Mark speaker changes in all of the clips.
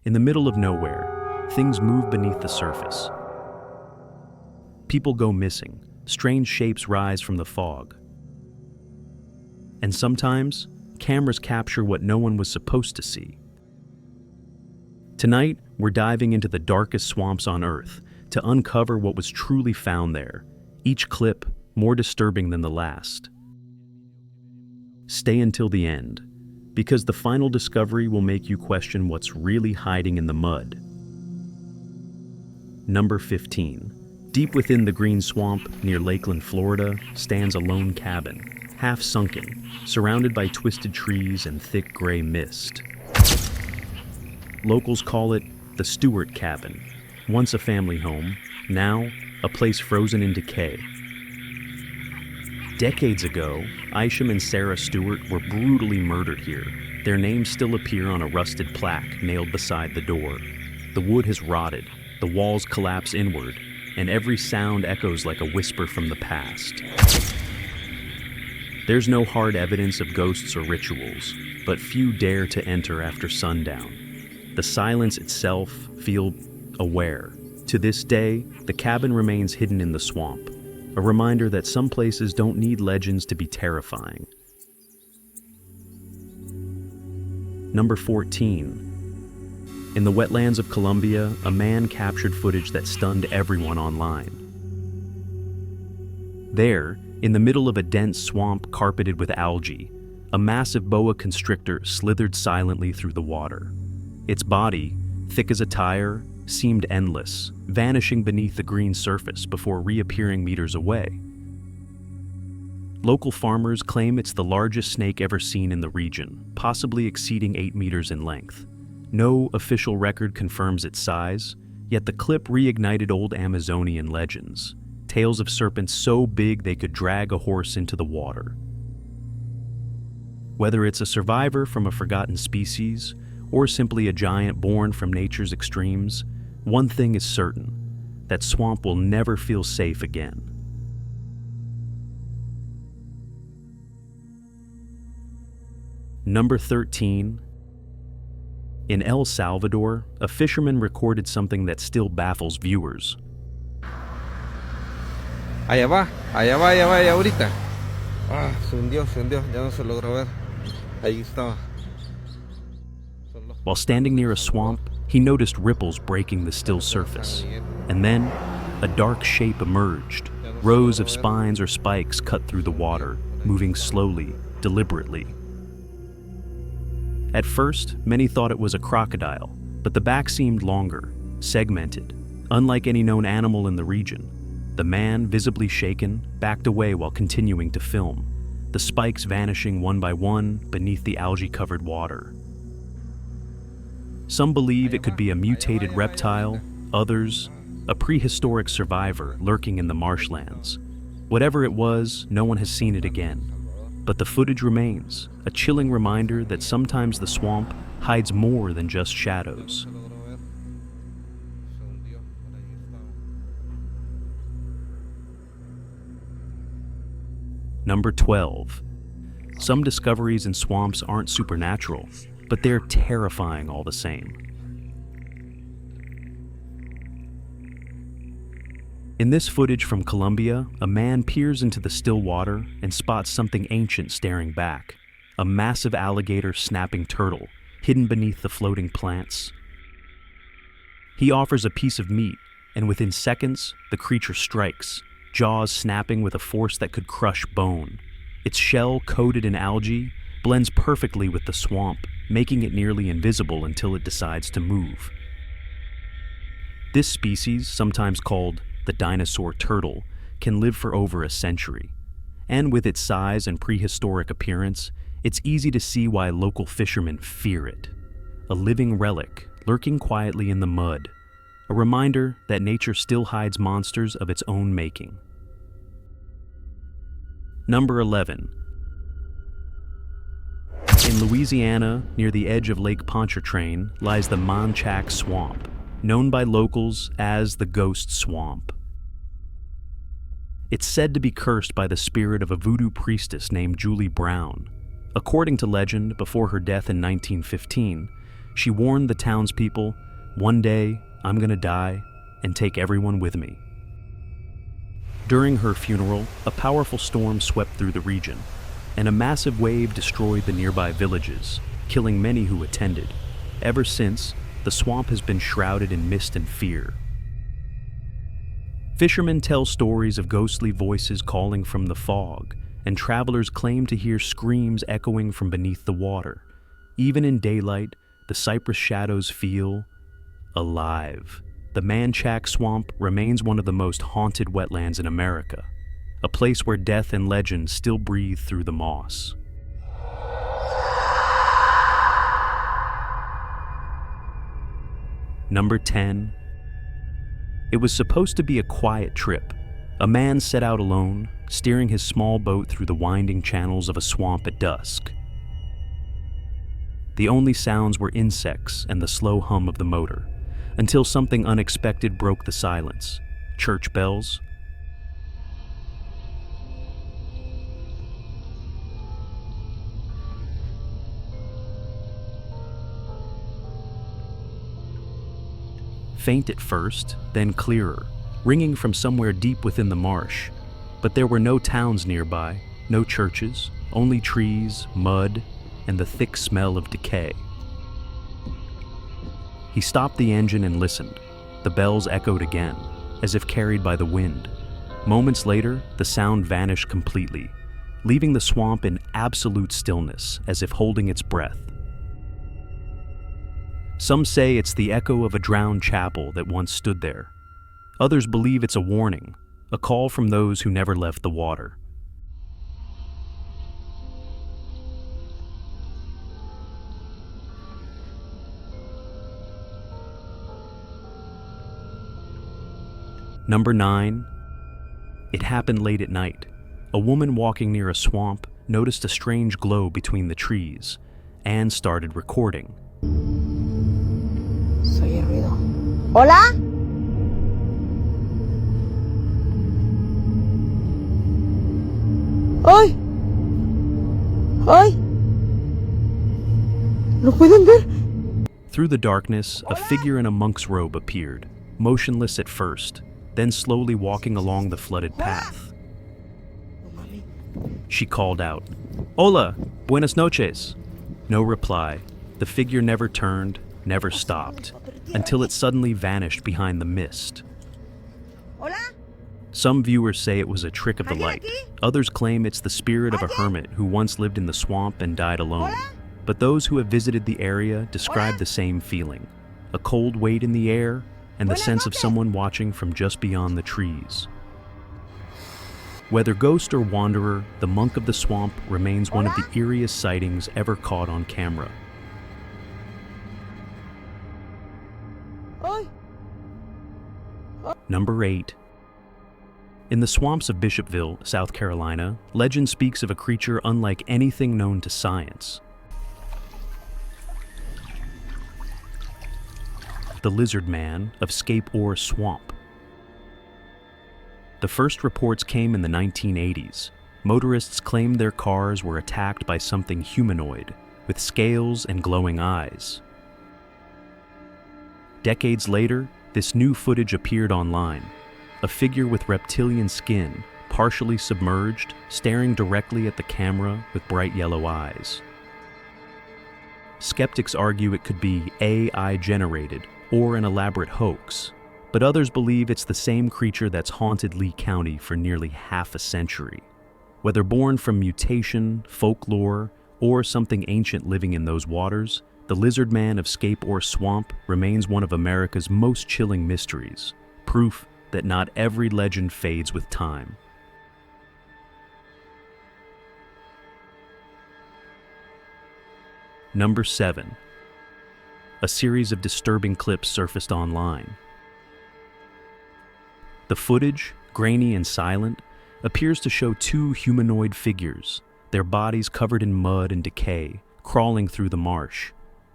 Speaker 1: In the middle of nowhere, things move beneath the surface. People go missing, strange shapes rise from the fog. And sometimes, cameras capture what no one was supposed to see. Tonight, we're diving into the darkest swamps on Earth to uncover what was truly found there, each clip more disturbing than the last. Stay until the end, because the final discovery will make you question what's really hiding in the mud. Number 15. Deep within the green swamp near Lakeland, Florida, stands a lone cabin, half sunken, surrounded by twisted trees and thick gray mist. Locals call it the Steuart cabin, once a family home, now a place frozen in decay. Decades ago, Isham and Sarah Steuart were brutally murdered here. Their names still appear on a rusted plaque nailed beside the door. The wood has rotted, the walls collapse inward, and every sound echoes like a whisper from the past. There's no hard evidence of ghosts or rituals, but few dare to enter after sundown. The silence itself feels aware. To this day, the cabin remains hidden in the swamp, a reminder that some places don't need legends to be terrifying. Number 14. In the wetlands of Colombia, a man captured footage that stunned everyone online. There, in the middle of a dense swamp carpeted with algae, a massive boa constrictor slithered silently through the water. Its body, thick as a tire, seemed endless, vanishing beneath the green surface before reappearing meters away. Local farmers claim it's the largest snake ever seen in the region, possibly exceeding 8 meters in length. No official record confirms its size, yet the clip reignited old Amazonian legends, tales of serpents so big they could drag a horse into the water. Whether it's a survivor from a forgotten species, or simply a giant born from nature's extremes, one thing is certain: that swamp will never feel safe again. Number 13. In El Salvador, a fisherman recorded something that still baffles viewers.
Speaker 2: Allá va, ahorita. Se hundió, ya no se logró ver. Ahí estaba.
Speaker 1: While standing near a swamp, he noticed ripples breaking the still surface. And then, a dark shape emerged. Rows of spines or spikes cut through the water, moving slowly, deliberately. At first, many thought it was a crocodile, but the back seemed longer, segmented, unlike any known animal in the region. The man, visibly shaken, backed away while continuing to film, the spikes vanishing one by one beneath the algae-covered water. Some believe it could be a mutated reptile, others, a prehistoric survivor lurking in the marshlands. Whatever it was, no one has seen it again. But the footage remains, a chilling reminder that sometimes the swamp hides more than just shadows. Number 12. Some discoveries in swamps aren't supernatural, but they're terrifying all the same. In this footage from Colombia, a man peers into the still water and spots something ancient staring back, a massive alligator snapping turtle hidden beneath the floating plants. He offers a piece of meat, and within seconds, the creature strikes, jaws snapping with a force that could crush bone. Its shell, coated in algae, blends perfectly with the swamp, making it nearly invisible until it decides to move. This species, sometimes called the dinosaur turtle, can live for over a century. And with its size and prehistoric appearance, it's easy to see why local fishermen fear it. A living relic, lurking quietly in the mud, a reminder that nature still hides monsters of its own making. Number 11. In Louisiana, near the edge of Lake Pontchartrain, lies the Manchack Swamp, known by locals as the Ghost Swamp. It's said to be cursed by the spirit of a voodoo priestess named Julie Brown. According to legend, before her death in 1915, She warned the townspeople, "One day, I'm gonna die and take everyone with me." During her funeral, a powerful storm swept through the region, and a massive wave destroyed the nearby villages, killing many who attended. Ever since, the swamp has been shrouded in mist and fear. Fishermen tell stories of ghostly voices calling from the fog, and travelers claim to hear screams echoing from beneath the water. Even in daylight, the cypress shadows feel alive. The Manchack swamp remains one of the most haunted wetlands in America, a place where death and legend still breathe through the moss. Number 10. It was supposed to be a quiet trip. A man set out alone, steering his small boat through the winding channels of a swamp at dusk. The only sounds were insects and the slow hum of the motor, until something unexpected broke the silence. Church bells. Faint at first, then clearer, ringing from somewhere deep within the marsh. But there were no towns nearby, no churches, only trees, mud, and the thick smell of decay. He stopped the engine and listened. The bells echoed again, as if carried by the wind. Moments later, the sound vanished completely, leaving the swamp in absolute stillness, as if holding its breath. Some say it's the echo of a drowned chapel that once stood there. Others believe it's a warning, a call from those who never left the water. Number 9. It happened late at night. A woman walking near a swamp noticed a strange glow between the trees and started recording.
Speaker 3: Soy el ruido. ¿Hola? ¡Ay! ¡Ay! ¿No pueden ver?
Speaker 1: Through the darkness, a figure in a monk's robe appeared, motionless at first, then slowly walking along the flooded path. She called out, "Hola, buenas noches." No reply. The figure never turned, never stopped, until it suddenly vanished behind the mist.
Speaker 3: ¿Hola?
Speaker 1: Some viewers say it was a trick of the light. Others claim it's the spirit of a hermit who once lived in the swamp and died alone. But those who have visited the area describe the same feeling, a cold weight in the air and the sense of someone watching from just beyond the trees. Whether ghost or wanderer, the monk of the swamp remains one of the eeriest sightings ever caught on camera. Number 8. In the swamps of Bishopville, South Carolina, legend speaks of a creature unlike anything known to science. The Lizardman of Scape Swamp. The first reports came in the 1980s. Motorists claimed their cars were attacked by something humanoid, with scales and glowing eyes. Decades later, this new footage appeared online. A figure with reptilian skin, partially submerged, staring directly at the camera with bright yellow eyes. Skeptics argue it could be AI-generated or an elaborate hoax, but others believe it's the same creature that's haunted Lee County for nearly half a century. Whether born from mutation, folklore, or something ancient living in those waters, the Lizardman of Scape Swamp remains one of America's most chilling mysteries, proof that not every legend fades with time. Number 7. A series of disturbing clips surfaced online. The footage, grainy and silent, appears to show two humanoid figures, their bodies covered in mud and decay, crawling through the marsh.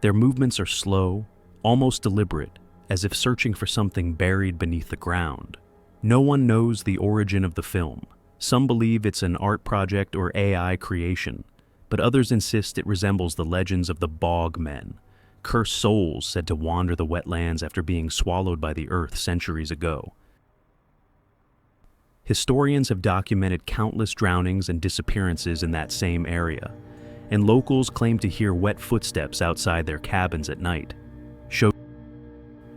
Speaker 1: Their movements are slow, almost deliberate, as if searching for something buried beneath the ground. No one knows the origin of the film. Some believe it's an art project or AI creation, but others insist it resembles the legends of the Bog Men, cursed souls said to wander the wetlands after being swallowed by the earth centuries ago. Historians have documented countless drownings and disappearances in that same area, and locals claim to hear wet footsteps outside their cabins at night.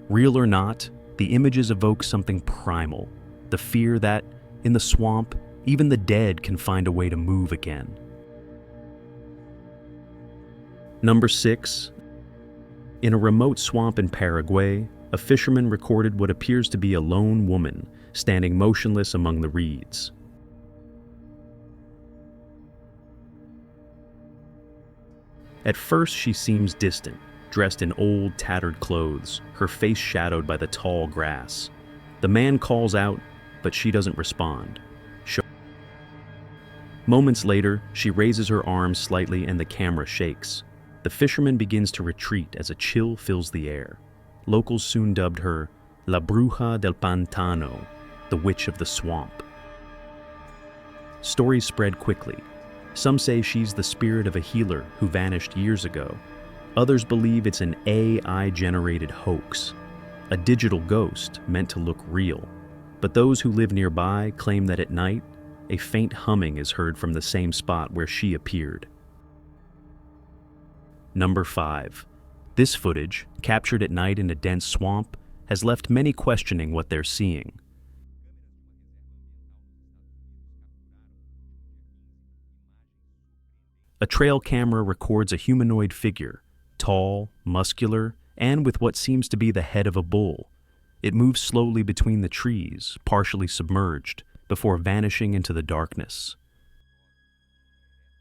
Speaker 1: Real or not, the images evoke something primal, the fear that, in the swamp, even the dead can find a way to move again. Number 6. In a remote swamp in Paraguay, a fisherman recorded what appears to be a lone woman standing motionless among the reeds. At first, she seems distant, dressed in old, tattered clothes, her face shadowed by the tall grass. The man calls out, but she doesn't respond. Moments later, she raises her arms slightly and the camera shakes. The fisherman begins to retreat as a chill fills the air. Locals soon dubbed her La Bruja del Pantano, the Witch of the Swamp. Stories spread quickly. Some say she's the spirit of a healer who vanished years ago. Others believe it's an AI-generated hoax, a digital ghost meant to look real. But those who live nearby claim that at night, a faint humming is heard from the same spot where she appeared. Number 5. This footage, captured at night in a dense swamp, has left many questioning what they're seeing. A trail camera records a humanoid figure, tall, muscular, and with what seems to be the head of a bull. It moves slowly between the trees, partially submerged, before vanishing into the darkness.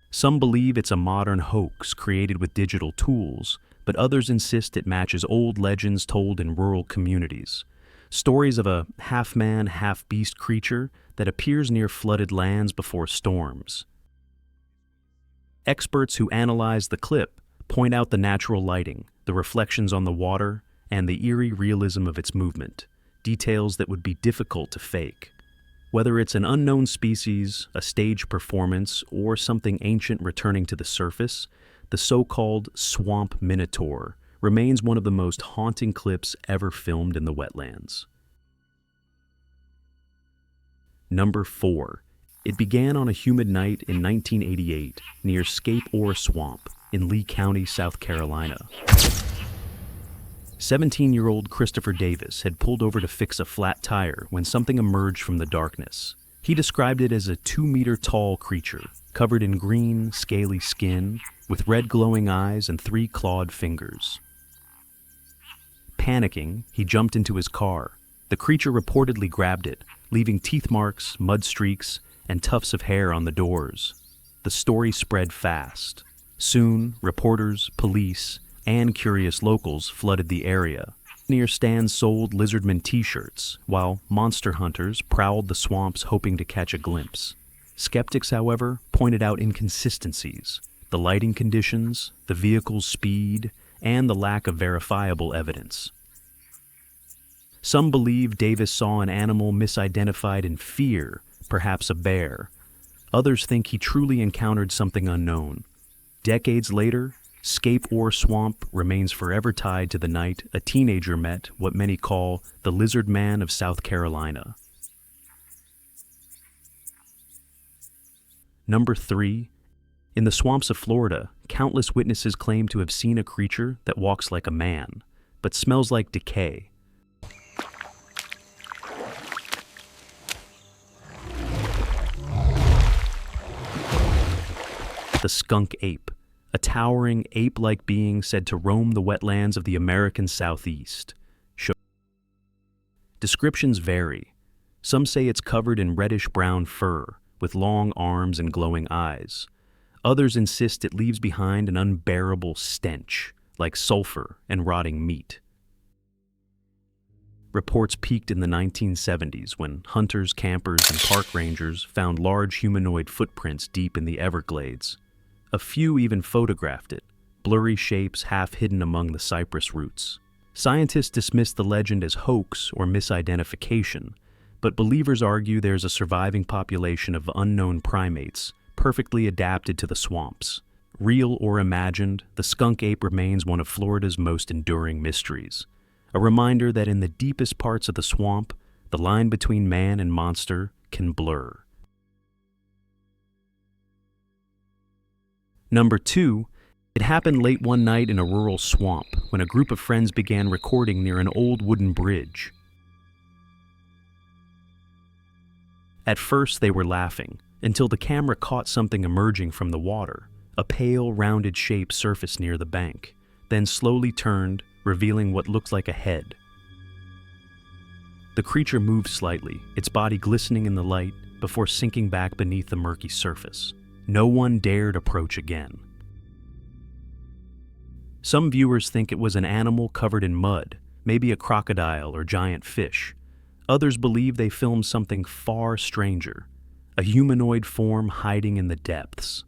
Speaker 1: Some believe it's a modern hoax created with digital tools, but others insist it matches old legends told in rural communities. Stories of a half-man, half-beast creature that appears near flooded lands before storms. Experts who analyze the clip point out the natural lighting, the reflections on the water, and the eerie realism of its movement, details that would be difficult to fake. Whether it's an unknown species, a stage performance, or something ancient returning to the surface, the so-called Swamp Minotaur remains one of the most haunting clips ever filmed in the wetlands. Number 4. It began on a humid night in 1988 near Scape Swamp in Lee County, South Carolina. 17-year-old Christopher Davis had pulled over to fix a flat tire when something emerged from the darkness. He described it as a 2-meter-tall creature, covered in green, scaly skin, with red glowing eyes and 3 clawed fingers. Panicking, he jumped into his car. The creature reportedly grabbed it, leaving teeth marks, mud streaks, and tufts of hair on the doors. The story spread fast. Soon, reporters, police, and curious locals flooded the area. Near stands sold Lizardman t-shirts, while monster hunters prowled the swamps hoping to catch a glimpse. Skeptics, however, pointed out inconsistencies: the lighting conditions, the vehicle's speed, and the lack of verifiable evidence. Some believe Davis saw an animal misidentified in fear, perhaps a bear. Others think he truly encountered something unknown. Decades later, Scape Swamp remains forever tied to the night a teenager met what many call the Lizardman of South Carolina. Number 3. In the swamps of Florida, countless witnesses claim to have seen a creature that walks like a man, but smells like decay. The Skunk Ape, a towering ape-like being said to roam the wetlands of the American Southeast. Descriptions vary. Some say it's covered in reddish-brown fur, with long arms and glowing eyes. Others insist it leaves behind an unbearable stench, like sulfur and rotting meat. Reports peaked in the 1970s when hunters, campers, and park rangers found large humanoid footprints deep in the Everglades. A few even photographed it, blurry shapes half hidden among the cypress roots. Scientists dismiss the legend as hoax or misidentification, but believers argue there's a surviving population of unknown primates, perfectly adapted to the swamps. Real or imagined, the skunk ape remains one of Florida's most enduring mysteries. A reminder that in the deepest parts of the swamp, the line between man and monster can blur. Number 2, it happened late one night in a rural swamp when a group of friends began recording near an old wooden bridge. At first they were laughing, until the camera caught something emerging from the water. A pale, rounded shape surfaced near the bank, then slowly turned, revealing what looked like a head. The creature moved slightly, its body glistening in the light, before sinking back beneath the murky surface. No one dared approach again. Some viewers think it was an animal covered in mud, maybe a crocodile or giant fish. Others believe they filmed something far stranger, a humanoid form hiding in the depths.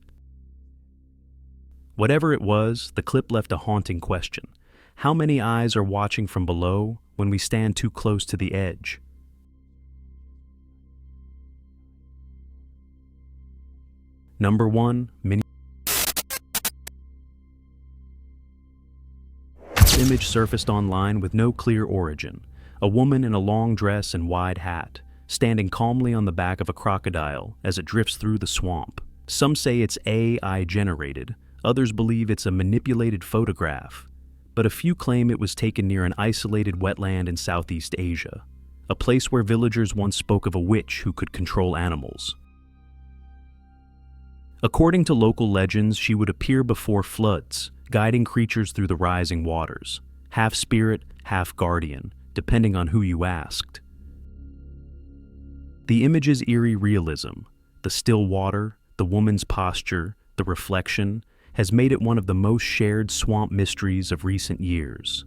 Speaker 1: Whatever it was, the clip left a haunting question. How many eyes are watching from below when we stand too close to the edge? Number 1, This image surfaced online with no clear origin. A woman in a long dress and wide hat, standing calmly on the back of a crocodile as it drifts through the swamp. Some say it's AI generated, others believe it's a manipulated photograph, but a few claim it was taken near an isolated wetland in Southeast Asia, a place where villagers once spoke of a witch who could control animals. According to local legends, she would appear before floods, guiding creatures through the rising waters, half spirit, half guardian, depending on who you asked. The image's eerie realism, the still water, the woman's posture, the reflection, has made it one of the most shared swamp mysteries of recent years.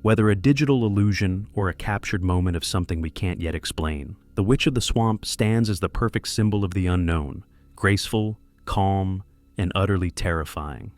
Speaker 1: Whether a digital illusion or a captured moment of something we can't yet explain, the Witch of the Swamp stands as the perfect symbol of the unknown, graceful, calm, and utterly terrifying.